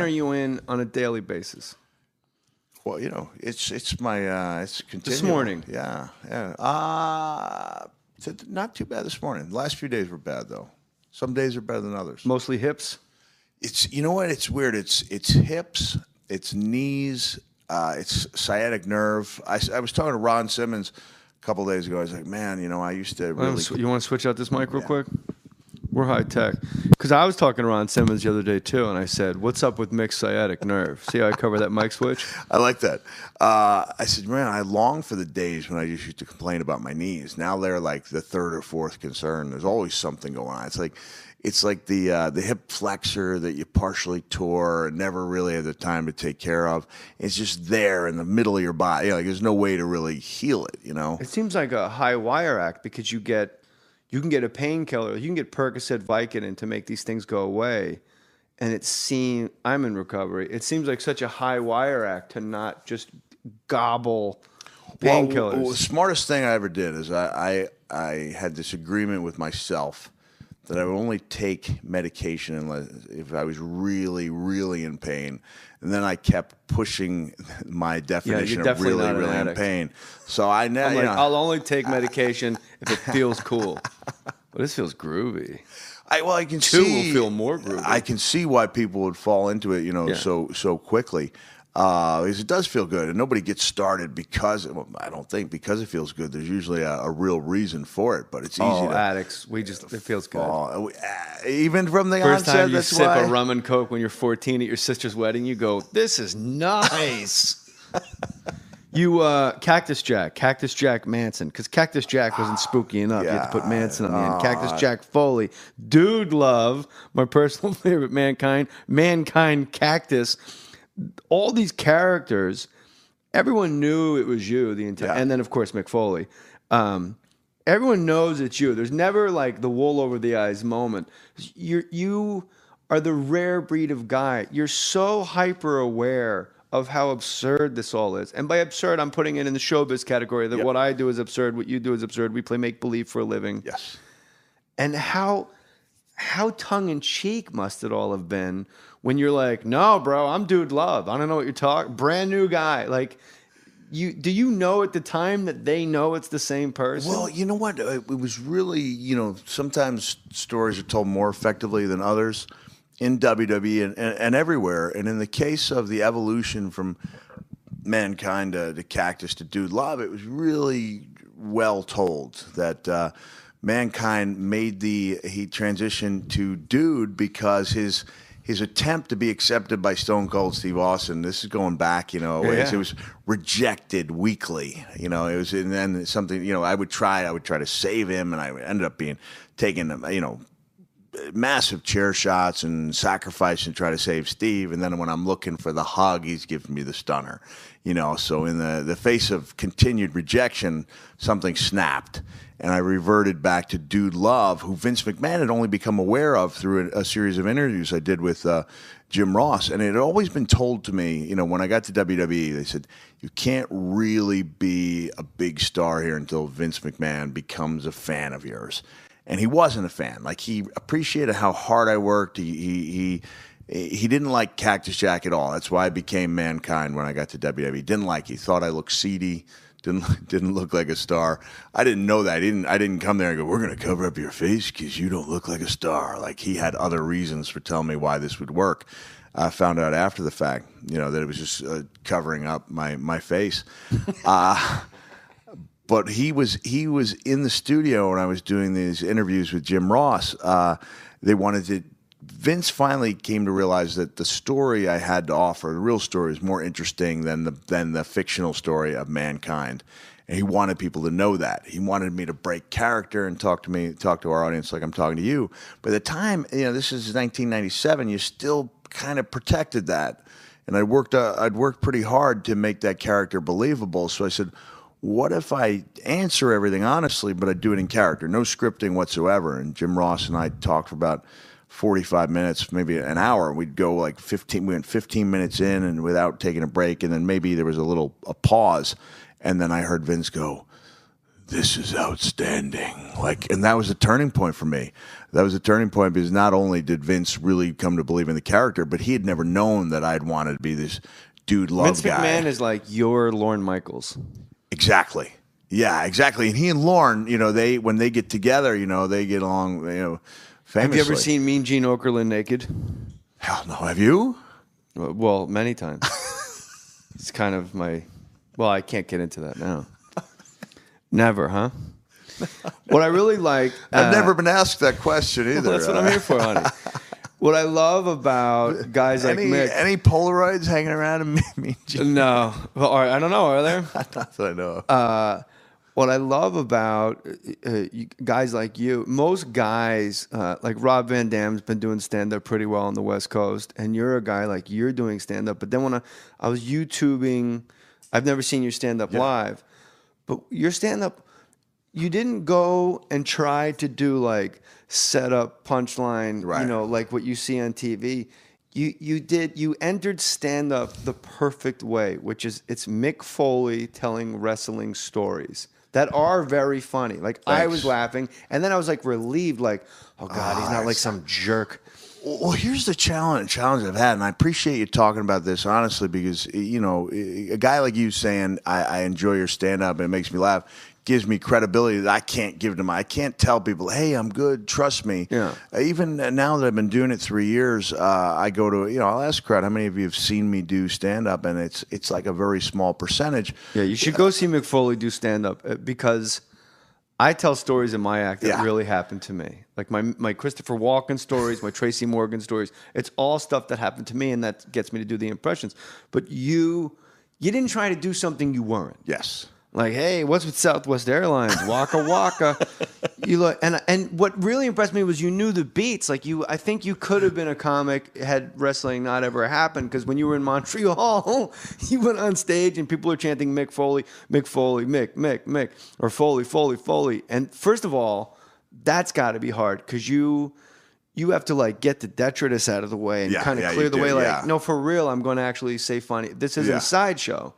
are you in on a daily basis? Well, it's it's continual. This morning. Yeah. Not too bad this morning. The last few days were bad though. Some days are better than others. Mostly hips. It's what? It's weird. It's hips, it's knees, it's sciatic nerve. I was talking to Ron Simmons a couple of days ago. I was like, man, I used to really. You want to switch out this mic real quick? We're high tech. Because I was talking to Ron Simmons the other day too, and I said, "What's up with Mick's sciatic nerve?" See how I cover that mic switch? I like that. I said, man, I long for the days when I just used to complain about my knees. Now they're like the third or fourth concern. There's always something going on. It's like the hip flexor that you partially tore and never really had the time to take care of. It's just there in the middle of your body. There's no way to really heal it. It seems like a high wire act because you can get a painkiller, you can get Percocet, Vicodin to make these things go away, and I'm in recovery. It seems like such a high wire act to not just gobble painkillers. Well, the smartest thing I ever did is I had this agreement with myself that I would only take medication if I was really, really in pain. And then I kept pushing my definition of really, really in pain. So I'll only take medication if it feels cool. Well, this feels groovy. I can Two see. will feel more groovy. I can see why people would fall into it, so quickly. Because it does feel good, and nobody gets started because I don't think because it feels good. There's usually a real reason for it, but it's easy. Addicts, it feels good. Even from the First onset, time you that's sip why. a rum and coke when you're 14 at your sister's wedding, you go, "This is nice." You Cactus Jack Manson, because Cactus Jack wasn't spooky enough. You had to put Manson on the end. Cactus Jack Foley, Dude Love, my personal favorite, Mankind Cactus. All these characters, everyone knew it was you the entire, and then of course Mick Foley. Everyone knows it's you. There's never like the wool over the eyes moment. You are the rare breed of guy. You're so hyper aware of how absurd this all is, and by absurd, I'm putting it in the showbiz category. That what I do is absurd, what you do is absurd. We play make believe for a living. Yes, and how tongue in cheek must it all have been when you're like, "No, bro, I'm Dude Love. I don't know what you're talking. Brand new guy." Like, do you know at the time that they know it's the same person? Well, you know what? It was really, sometimes stories are told more effectively than others in WWE and everywhere. And in the case of the evolution from Mankind to Cactus to Dude Love, it was really well told that Mankind he transitioned to Dude because his attempt to be accepted by Stone Cold Steve Austin, this is going back, it was rejected weekly, it was, and then something, I would try to save him, and I ended up taking, massive chair shots and sacrifice to try to save Steve, and then when I'm looking for the hug, he's giving me the stunner, so in the face of continued rejection, something snapped. And I reverted back to Dude Love, who Vince McMahon had only become aware of through a series of interviews I did with Jim Ross. And it had always been told to me, when I got to WWE, they said, you can't really be a big star here until Vince McMahon becomes a fan of yours. And he wasn't a fan. Like, he appreciated how hard I worked. He didn't like Cactus Jack at all. That's why I became Mankind when I got to WWE. Didn't like it. He thought I looked seedy. Didn't look like a star. I didn't know that. I didn't come there and go, "We're going to cover up your face because you don't look like a star." Like, he had other reasons for telling me why this would work. I found out after the fact, that it was just covering up my face. But he was in the studio when I was doing these interviews with Jim Ross. Vince finally came to realize that the story I had to offer, the real story, is more interesting than the fictional story of Mankind. And he wanted people to know that. He wanted me to break character and talk to our audience like I'm talking to you. By the time, this is 1997, you still kind of protected that. And I'd worked pretty hard to make that character believable. So I said, what if I answer everything honestly, but I do it in character, no scripting whatsoever? And Jim Ross and I talked for about 45 minutes, maybe an hour. We'd go like 15. We went 15 minutes in and without taking a break, and then maybe there was a pause, and then I heard Vince go, this is outstanding. Like, and that was a turning point for me. That was a turning point because not only did Vince really come to believe in the character, but he had never known that I'd wanted to be this dude love guy. Vince McMahon is like your Lorne Michaels. Exactly. Yeah, exactly. And he and Lorne, when they get together, they get along, famously. Have you ever seen Mean Gene Okerlund naked? Hell no. Have you? Well, many times. It's kind of well, I can't get into that now. Never, huh? What I really like... I've never been asked that question either. Well, that's what I'm here for, honey. What I love about guys like Mick... Any Polaroids hanging around in Mean Gene? No. Well, I don't know. Are there? Not that I know of. What I love about guys like you, most guys, like Rob Van Dam's been doing stand-up pretty well on the West Coast, and you're a guy like you're doing stand-up. But then when I was YouTubing, I've never seen your stand-up live, but your stand-up, you didn't go and try to do like setup, punchline, like what you see on TV. You entered stand-up the perfect way, which is it's Mick Foley telling wrestling stories that are very funny. Like, thanks. I was laughing, and then I was like relieved, like, oh God, he's not like some jerk. Well, here's the challenge I've had, and I appreciate you talking about this honestly, because a guy like you saying I enjoy your stand-up and it makes me laugh gives me credibility that I can't give to I can't tell people, hey, I'm good, trust me. Yeah. Even now that I've been doing it 3 years, I go to, I'll ask crowd, how many of you have seen me do stand-up? And it's like a very small percentage. Yeah, you should go see Mick Foley do stand-up because I tell stories in my act that really happened to me. Like my Christopher Walken stories, my Tracy Morgan stories. It's all stuff that happened to me, and that gets me to do the impressions. But you didn't try to do something you weren't. Yes. Like, hey, what's with Southwest Airlines? Waka waka. You look, and what really impressed me was you knew the beats. Like I think you could have been a comic had wrestling not ever happened. Because when you were in Montreal, you went on stage and people are chanting Mick Foley, Mick Foley, Mick, or Foley, Foley, Foley. And first of all, that's got to be hard because you have to like get the detritus out of the way and kind of clear the way. Like, no, for real, I'm going to actually say funny. This isn't a sideshow.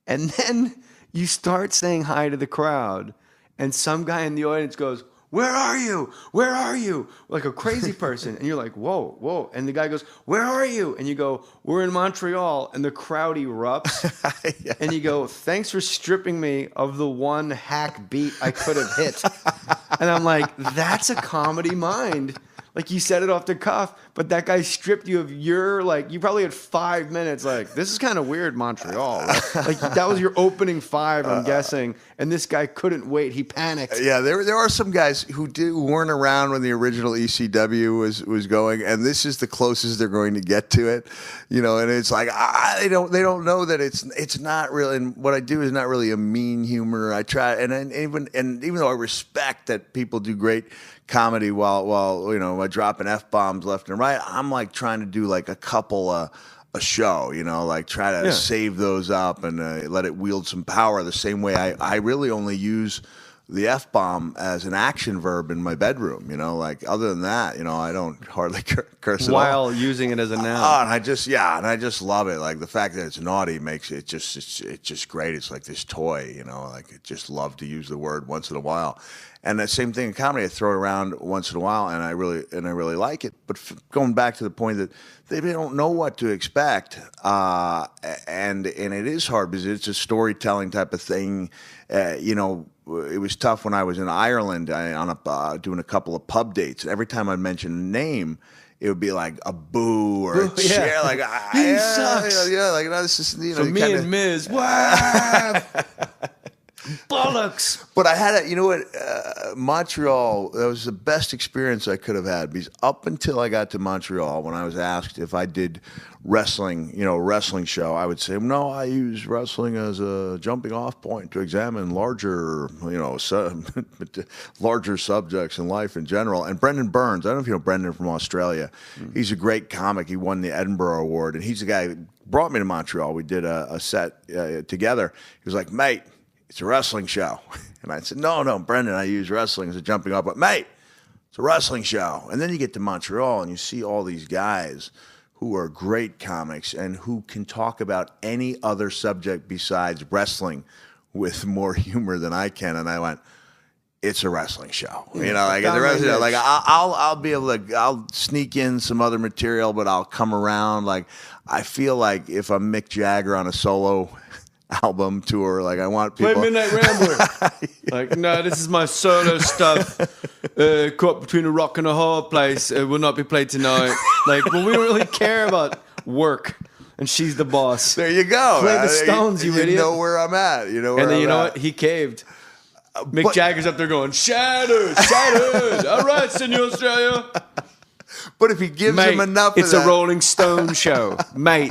And then you start saying hi to the crowd, and some guy in the audience goes, where are you? Where are you? Like a crazy person. And you're like, whoa, whoa. And the guy goes, where are you? And you go, we're in Montreal. And the crowd erupts. And you go, thanks for stripping me of the one hack beat I could have hit. And I'm like, that's a comedy mind. Like, you said it off the cuff, but that guy stripped you of your, like, you probably had 5 minutes, like, this is kind of weird, Montreal. Like, that was your opening 5, I'm guessing, and this guy couldn't wait. He panicked. Yeah, there are some guys who weren't around when the original ECW was going, and this is the closest they're going to get to it, and it's like, they don't know that it's not really, and what I do is not really a mean humor. I try, and even though I respect that people do great comedy while I dropping F-bombs left and right, I'm like trying to do like a couple a show, like try to save those up and let it wield some power the same way I really only use the F-bomb as an action verb in my bedroom, like other than that, I don't hardly curse at all. While using it as a noun. And I just love it. Like the fact that it's naughty makes it just great. It's like this toy, like I just love to use the word once in a while. And the same thing in comedy, I throw it around once in a while, and I really like it. But going back to the point that they don't know what to expect, and it is hard because it's a storytelling type of thing. It was tough when I was in Ireland doing a couple of pub dates. Every time I mentioned a name, it would be like a boo or a cheer, like he sucks. Yeah, like this is So me and Miz, wow. Bollocks. But I had Montreal, that was the best experience I could have had, because up until I got to Montreal, when I was asked if I did wrestling, wrestling show, I would say, no, I use wrestling as a jumping off point to examine larger, larger subjects in life in general. And Brendan Burns, I don't know if you know Brendan from Australia. He's a great comic. He won the Edinburgh Award, and he's the guy who brought me to Montreal. We did a set together. He was like, mate, it's a wrestling show. And I said, no, Brendan, I use wrestling as a jumping off. But, mate, it's a wrestling show. And then you get to Montreal and you see all these guys who are great comics and who can talk about any other subject besides wrestling with more humor than I can, and I went, it's a wrestling show, you know. Like the rest of it, like I'll be able to, I'll sneak in some other material, but I'll come around. Like I feel like if I'm Mick Jagger on a solo album tour, like I want people play Midnight Rambler. Like, no, this is my solo stuff. Caught between a rock and a hard place. It will not be played tonight. Like, well, we don't really care about work. And she's the boss. There you go. Play the Stones, you idiot. You know where I'm at. You know where and then I'm you know at. what? He caved. Mick Jagger's up there going, shattered. All right, Senor Australia. But if he gives him enough it's of a that, Rolling Stone show, mate.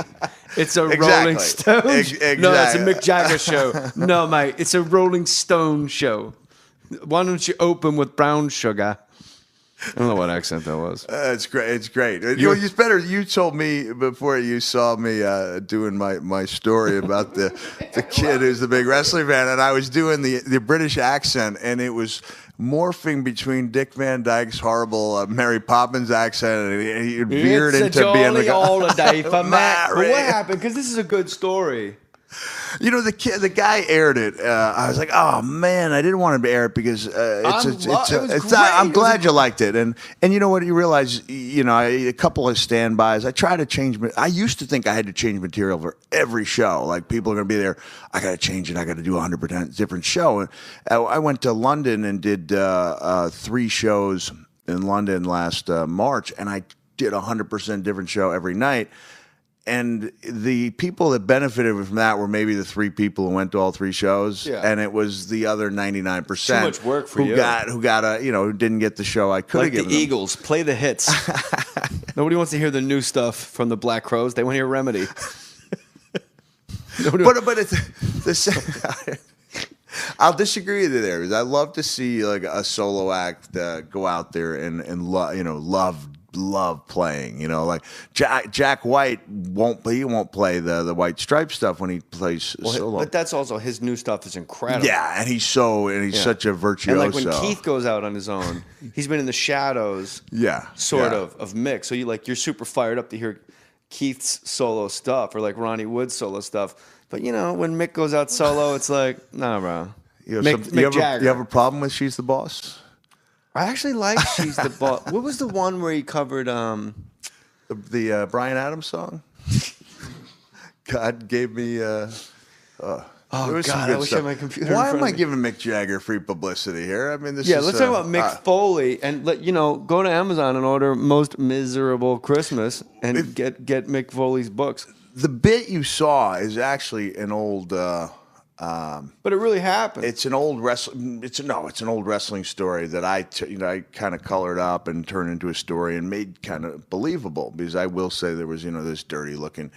It's a Rolling Stone Exactly. No, it's a Mick Jagger show. No, mate, it's a Rolling Stone show. Why don't you open with brown sugar? I don't know what accent that was. It's great. It's great. It's better. You told me before you saw me doing my story about the kid who's the big wrestling fan, and I was doing the British accent, and it was morphing between Dick Van Dyke's horrible Mary Poppins accent, and he veered into being like all a day for Matt. But Mary. what happened? Because this is a good story. You know, the guy aired it. I was like, oh man, I didn't want him to air it because I'm glad you liked it. And you know what? You realize, you know, a couple of standbys. I try to change. I used to think I had to change material for every show. Like people are going to be there. I got to change it. I got to do 100% different show. And I went to London and did 3 shows in London last March, and I did 100% different show every night. And the people that benefited from that were maybe the 3 people who went to all 3 shows, and it was the other 99% too much work for who didn't get the show I could have given them. Like the Eagles, play the hits. Nobody wants to hear the new stuff from the Black Crowes. They want to hear Remedy. But it's I'll disagree with you there, because I love to see like a solo act go out there and love playing, you know, like Jack White won't play the White Stripe stuff when he plays solo. But that's also his new stuff is incredible. Yeah, and he's such a virtuoso. And like when Keith goes out on his own, he's been in the shadows. Sort of Mick. So you're super fired up to hear Keith's solo stuff or like Ronnie Wood's solo stuff. But you know, when Mick goes out solo, it's like, nah, bro. Mick Jagger. You have a problem with She's the Boss? I actually like She's the Boss. What was the one where he covered the Bryan Adams song? God gave me oh God! I wish I had my computer. Why am I giving Mick Jagger free publicity here? I mean, this is let's talk about Mick Foley and go to Amazon and order Most Miserable Christmas and get Mick Foley's books. The bit you saw is actually an old. But it really happened. It's an old It's an old wrestling story that I kind of colored up and turned into a story and made kind of believable, because I will say there was this dirty looking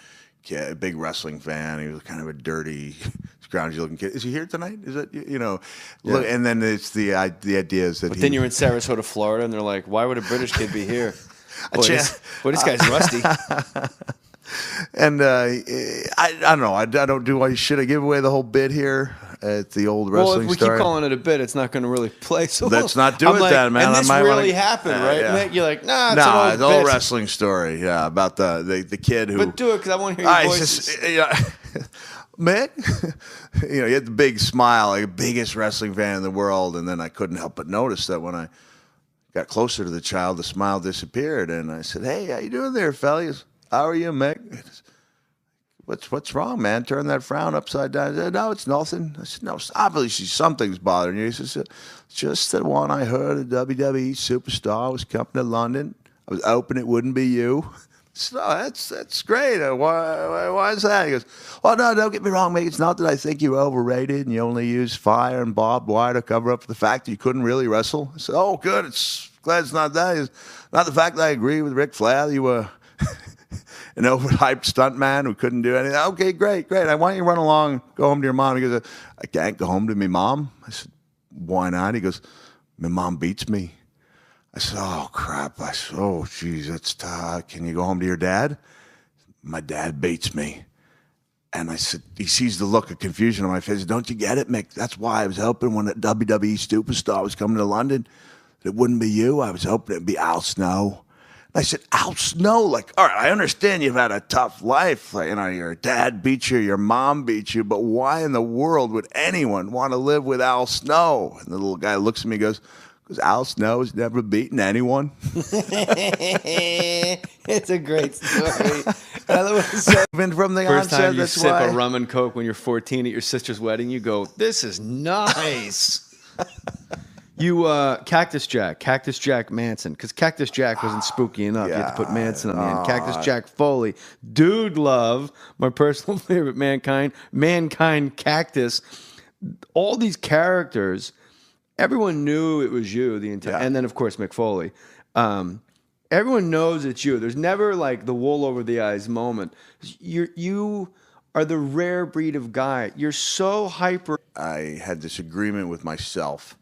kid, a big wrestling fan. He was kind of a dirty, scroungy looking kid. Is he here tonight? Is it Look, and then it's the idea is that. But then you're in Sarasota, Florida, and they're like, "Why would a British kid be here?" Boy, this guy's rusty. And I don't know. I don't do. Should I give away the whole bit here at the old wrestling story? Well, if we keep calling it a bit, it's not going to really play. So let's not do then, man. And this really happened, right? Yeah. You're like, nah, it's an old wrestling story. Yeah, about the kid who. But do it, because I want to hear your voices. Mick, he had the big smile, like the biggest wrestling fan in the world, and then I couldn't help but notice that when I got closer to the child, the smile disappeared, and I said, "Hey, how you doing there, fellas? How are you, Mick? What's wrong, man? Turn that frown upside down." He said, "No, it's nothing." I said, "No, obviously something's bothering you." He said, "It's just that one I heard a WWE superstar was coming to London. I was hoping it wouldn't be you." So that's great. Why is that? He goes, "Well, no, don't get me wrong, Mick. It's not that I think you're overrated and you only use fire and barbed wire to cover up for the fact that you couldn't really wrestle." I said, "Oh, good. Glad it's not that. It's not the fact that I agree with Ric Flair. You were an overhyped stuntman who couldn't do anything." "Okay, great. Why don't you run along, go home to your mom?" He goes, "I can't go home to my mom." I said, "Why not?" He goes, "My mom beats me." I said, "Oh, crap." I said, "Oh, geez, that's tough. Can you go home to your dad?" "My dad beats me." And I said, he sees the look of confusion on my face. "Don't you get it, Mick? That's why I was hoping when a WWE superstar was coming to London, that it wouldn't be you. I was hoping it'd be Al Snow." I said, Al Snow, like, all right, I understand you've had a tough life. Like, your dad beat you, your mom beat you, but why in the world would anyone want to live with Al Snow? And the little guy looks at me and goes, because Al Snow has never beaten anyone. It's a great story. Been from the First onset, time you that's sip why. a rum and coke when you're 14 at your sister's wedding, you go, this is nice. You, Cactus Jack Manson, because Cactus Jack wasn't spooky enough. You had to put Manson on the end. Cactus Jack Foley, Dude Love, my personal favorite, Mankind Cactus. All these characters, everyone knew it was you the entire, and then of course Mick Foley. Everyone knows it's you. There's never like the wool over the eyes moment. You are the rare breed of guy. You're so hyper. I had this agreement with myself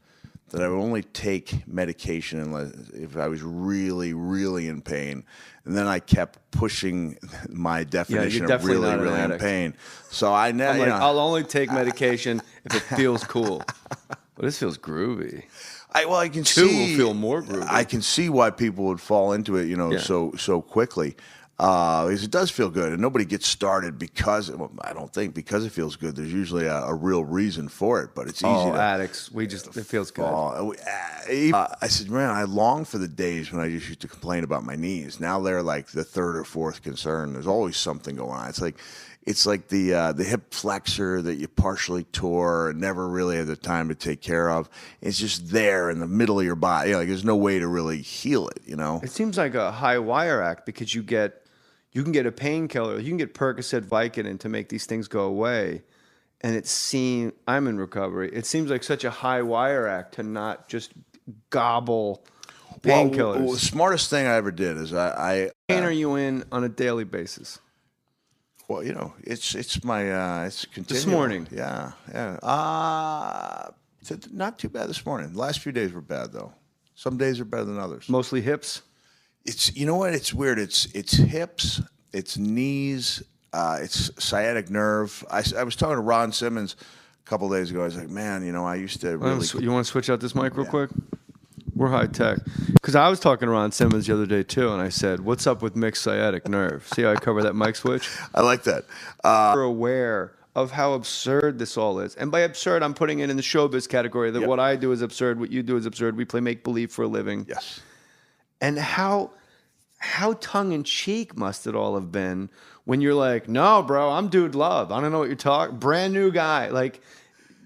that I would only take medication unless if I was really, really in pain. And then I kept pushing my definition of really, really in pain. So I know, I'm like, I'll only take medication if it feels cool. Well, this feels groovy. I can Two see. will feel more groovy. I can see why people would fall into it, so quickly. Because it does feel good, and nobody gets started because I don't think because it feels good. There's usually a real reason for it, but it's easy. Addicts, it feels good. I said, man, I long for the days when I just used to complain about my knees. Now they're like the third or fourth concern. There's always something going on. It's like the hip flexor that you partially tore and never really had the time to take care of. It's just there in the middle of your body. There's no way to really heal it. It seems like a high wire act because you can get a painkiller. You can get Percocet, Vicodin to make these things go away. And I'm in recovery. It seems like such a high wire act to not just gobble painkillers. Well, the smartest thing I ever did is What pain are you in on a daily basis? Well, it's my it's continual. This morning. Yeah. Not too bad this morning. The last few days were bad though. Some days are better than others. Mostly hips. It's what? It's weird. It's hips, it's knees, it's sciatic nerve. I was talking to Ron Simmons a couple of days ago. I was like, man, I used to really. You want to switch out this mic real quick? We're high tech. Because I was talking to Ron Simmons the other day too, and I said, "What's up with mixed sciatic nerve?" See how I cover that mic switch? I like that. We're aware of how absurd this all is, and by absurd, I'm putting it in the showbiz category. That what I do is absurd, what you do is absurd. We play make believe for a living. Yes. And how tongue in cheek must it all have been when you're like, "No, bro, I'm Dude Love. I don't know what you're talking. Brand new guy." Like,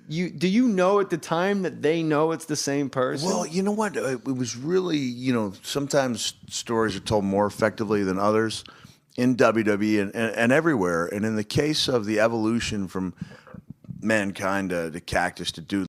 do you know at the time that they know it's the same person? Well, you know what? It was really, sometimes stories are told more effectively than others in WWE and everywhere. And in the case of the evolution from Mankind to Cactus to Dude